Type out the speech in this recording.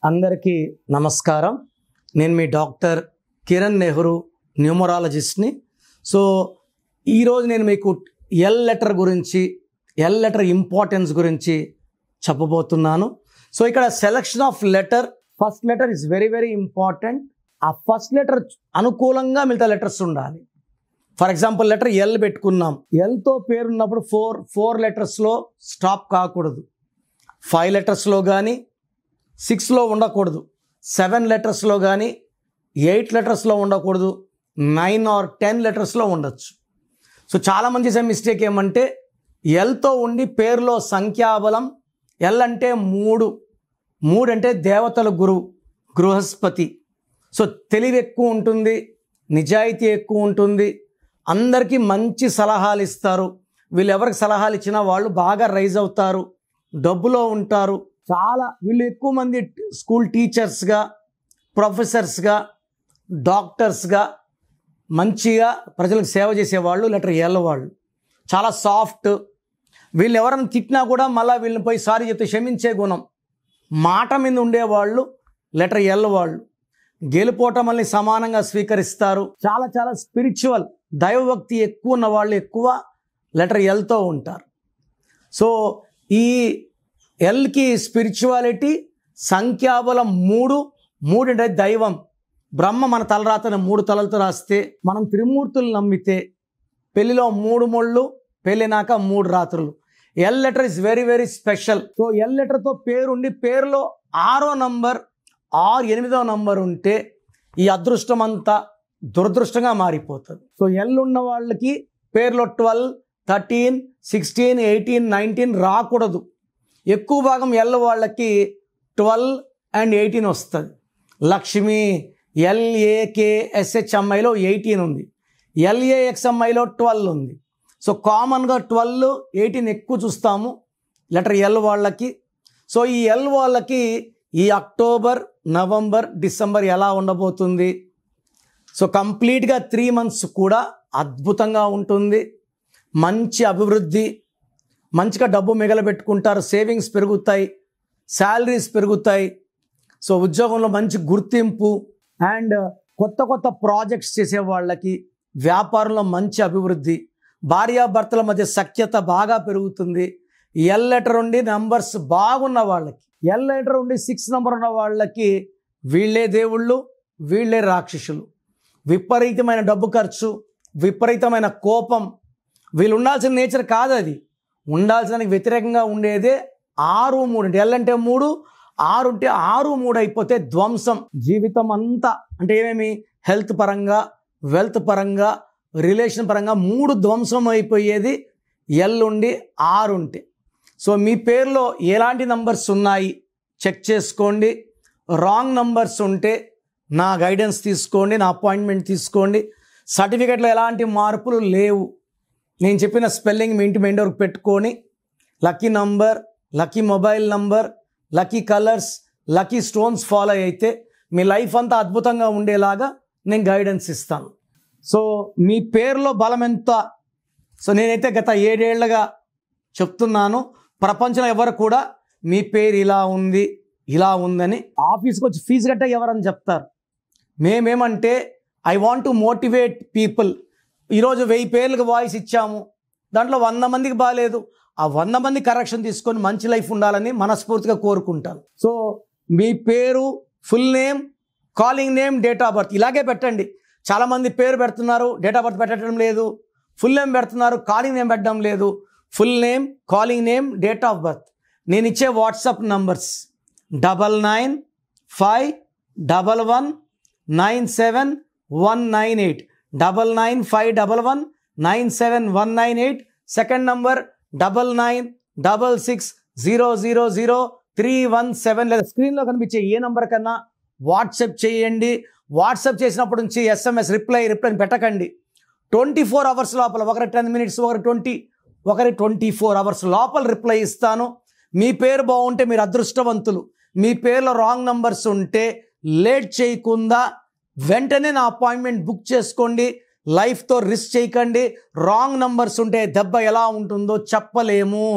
అందరికీ నమస్కారం. నేను మీ డాక్టర్ కిరణ్ నెహ్రూ, న్యూమరాలజిస్ట్ని. సో ఈరోజు నేను మీకు ఎల్ లెటర్ గురించి, ఎల్ లెటర్ ఇంపార్టెన్స్ గురించి చెప్పబోతున్నాను. సో ఇక్కడ selection of letter, first letter is very very important. ఆ ఫస్ట్ లెటర్ అనుకూలంగా మిగతా లెటర్స్ ఉండాలి. ఫర్ ఎగ్జాంపుల్ లెటర్ ఎల్ పెట్టుకున్నాం. ఎల్తో పేరున్నప్పుడు ఫోర్ లెటర్స్లో స్టాప్ కాకూడదు. 5 లెటర్స్లో కానీ 6లో ఉండకూడదు. 7 లెటర్స్లో కానీ 8 లెటర్స్లో ఉండకూడదు. 9 or 10 లెటర్స్లో ఉండొచ్చు. సో చాలామంది చేసే మిస్టేక్ ఏమంటే ఎల్తో ఉండి పేరులో సంఖ్యాబలం, ఎల్ అంటే 3 అంటే దేవతల గురువు బృహస్పతి. సో తెలివి ఎక్కువ ఉంటుంది, నిజాయితీ ఎక్కువ ఉంటుంది, అందరికీ మంచి సలహాలు ఇస్తారు. వీళ్ళు ఎవరికి సలహాలు ఇచ్చినా వాళ్ళు బాగా రైజ్ అవుతారు, డబ్బులో ఉంటారు. వీళ్ళు ఎక్కువ మంది స్కూల్ టీచర్స్గా, ప్రొఫెసర్స్గా, డాక్టర్స్గా మంచిగా ప్రజలకు సేవ చేసేవాళ్ళు లెటర్ ఎల్ వాళ్ళు. చాలా సాఫ్ట్. వీళ్ళు ఎవరైనా తిట్టినా కూడా మళ్ళీ వీళ్ళని పోయి సారీ చెప్తే క్షమించే గుణం, మాట మీద ఉండేవాళ్ళు లెటర్ ఎల్ వాళ్ళు. గెలుపోటమల్ని సమానంగా స్వీకరిస్తారు. చాలా స్పిరిచువల్, దైవభక్తి ఎక్కువ ఉన్న వాళ్ళు ఎక్కువ లెటర్ ఎల్తో ఉంటారు. సో ఈ ఎల్కి స్పిరిచువాలిటీ, సంఖ్యాబలం 3 అంటే దైవం. బ్రహ్మ మన తలరాతని 3 తలలతో రాస్తే, మనం త్రిమూర్తులు నమ్మితే పెళ్లిలో 3 ముళ్ళు, పెళ్ళినాక 3 రాత్రులు. L letter is very very special. So L లెటర్తో పేరుండి పేరులో 6వ నంబర్ or 8వ నంబర్ ఉంటే ఈ అదృష్టం అంతా దురదృష్టంగా మారిపోతుంది. సో ఎల్ ఉన్న వాళ్ళకి పేరులో 12, 13, 16, 18, 19 రాకూడదు. ఎక్కువ భాగం ఎల్ వాళ్ళకి 12 and 18 వస్తుంది. లక్ష్మి LAKSHMIలో 18 ఉంది, LAXMIలో 12 ఉంది. సో కామన్గా 12, 18 ఎక్కువ చూస్తాము లెటర్ ఎల్ వాళ్ళకి. సో ఈ ఎల్ వాళ్ళకి ఈ అక్టోబర్, నవంబర్, డిసెంబర్ ఎలా ఉండబోతుంది? సో కంప్లీట్గా 3 months కూడా అద్భుతంగా ఉంటుంది. మంచి అభివృద్ధి, మంచిగా డబ్బు మిగలబెట్టుకుంటారు, సేవింగ్స్ పెరుగుతాయి, శాలరీస్ పెరుగుతాయి. సో ఉద్యోగంలో మంచి గుర్తింపు అండ్ కొత్త ప్రాజెక్ట్స్ చేసే వాళ్ళకి వ్యాపారంలో మంచి అభివృద్ధి, భార్యాభర్తల మధ్య సఖ్యత బాగా పెరుగుతుంది. ఎల్ లెటర్ ఉండి నంబర్స్ బాగున్న వాళ్ళకి, ఎల్ లెటర్ ఉండి 6 నంబర్ ఉన్న వాళ్ళకి వీళ్ళే దేవుళ్ళు, వీళ్ళే రాక్షసులు. విపరీతమైన డబ్బు ఖర్చు, విపరీతమైన కోపం. వీళ్ళు ఉండాల్సిన నేచర్ కాదు అది. ఉండాల్సిన వ్యతిరేకంగా ఉండేదే 6, 3. ఎల్ అంటే 3, 6 ఉంటే 6, 3 అయిపోతే ధ్వంసం. జీవితం అంతా అంటే ఏమేమి, హెల్త్ పరంగా, వెల్త్ పరంగా, రిలేషన్ పరంగా 3 ధ్వంసం అయిపోయేది ఎల్ ఉండి 6 ఉంటే. సో మీ పేరులో ఎలాంటి నంబర్స్ ఉన్నాయి చెక్ చేసుకోండి. రాంగ్ నంబర్స్ ఉంటే నా గైడెన్స్ తీసుకోండి, నా అపాయింట్మెంట్ తీసుకోండి. సర్టిఫికెట్లో ఎలాంటి మార్పులు లేవు. నేను చెప్పిన స్పెల్లింగ్ మీ ఇంటి మెండోర్ పెట్టుకొని lucky number, lucky mobile number, lucky colours, lucky stones follow అయితే మీ లైఫ్ అంతా అద్భుతంగా ఉండేలాగా నేను గైడెన్స్ ఇస్తాను. సో మీ పేరులో బలం ఎంత? సో నేనైతే గత 7 ఏళ్లుగా చెప్తున్నాను. ప్రపంచంలో ఎవరు కూడా మీ పేరు ఇలా ఉంది, ఇలా ఉందని ఆఫీస్కి వచ్చి ఫీజు కట్టే ఎవరని చెప్తారు. మేమేమంటే I want to motivate people. ఈరోజు 1000 పేర్లకు వాయిస్ ఇచ్చాము, దాంట్లో 100 మందికి బాగాలేదు. ఆ 100 మంది కరెక్షన్ తీసుకొని మంచి లైఫ్ ఉండాలని మనస్ఫూర్తిగా కోరుకుంటాను. సో మీ పేరు, full name, calling name, date of birth ఇలాగే పెట్టండి. చాలామంది పేరు పెడుతున్నారు, డేట్ ఆఫ్ బర్త్ పెట్టడం లేదు. ఫుల్ నేమ్ పెడుతున్నారు, కాలింగ్ నేమ్ పెట్టడం లేదు. Full name, calling name, date of birth. నేను ఇచ్చే వాట్సాప్ నంబర్స్ 9951197198, 9951197198. సెకండ్ నంబర్ 9966000317 లేదా స్క్రీన్లో కనిపించే ఏ నంబర్ కన్నా వాట్సాప్ చేయండి. వాట్సాప్ చేసినప్పటి నుంచి SMS రిప్లై పెట్టకండి. 24 hours లోపల, ఒకరి 10 minutes, ఒకరి 24 hours లోపల రిప్లై ఇస్తాను. మీ పేరు బాగుంటే మీరు అదృష్టవంతులు. మీ పేరులో రాంగ్ నంబర్స్ ఉంటే లేట్ చేయకుండా వెంటనే నా అపాయింట్మెంట్ బుక్ చేసుకోండి. లైఫ్తో రిస్క్ చేయకండి. రాంగ్ నంబర్స్ ఉంటే దెబ్బ ఎలా ఉంటుందో చెప్పలేము.